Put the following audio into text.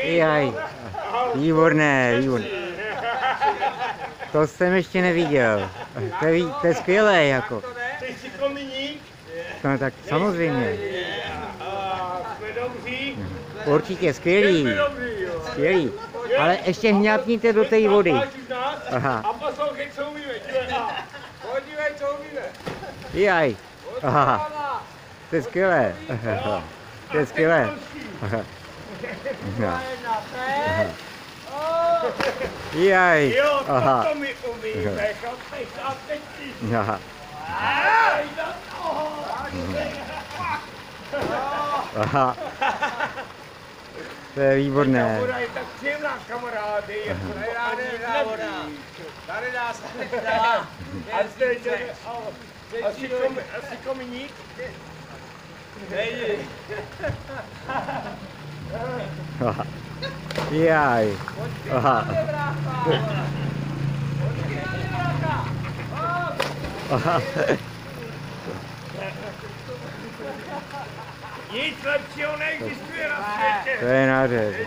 Jaj, výborné, výborné. To jsem ještě neviděl. To je skvělé, jako. Ty jsi kominík? No tak samozřejmě. Jsme dobří? Určitě, skvělý. Skvělý. Ale ještě hňapníte do té vody. Aha. A poslouchej, co umíme. Podívej, co umíme. Jaj. Aha. To je skvělé. To je skvělé. Jaj. Jo, Aha. to my umíme. A teď ty. Aha. Aha. To je výborné. Ta voda je tak příjemná, kamarády. Tady nás nedá. Asi kominík? Nejdi. Aha. Jaj. Aha. Aha. Nic lepšího neexistuje na světě. To je nádherné.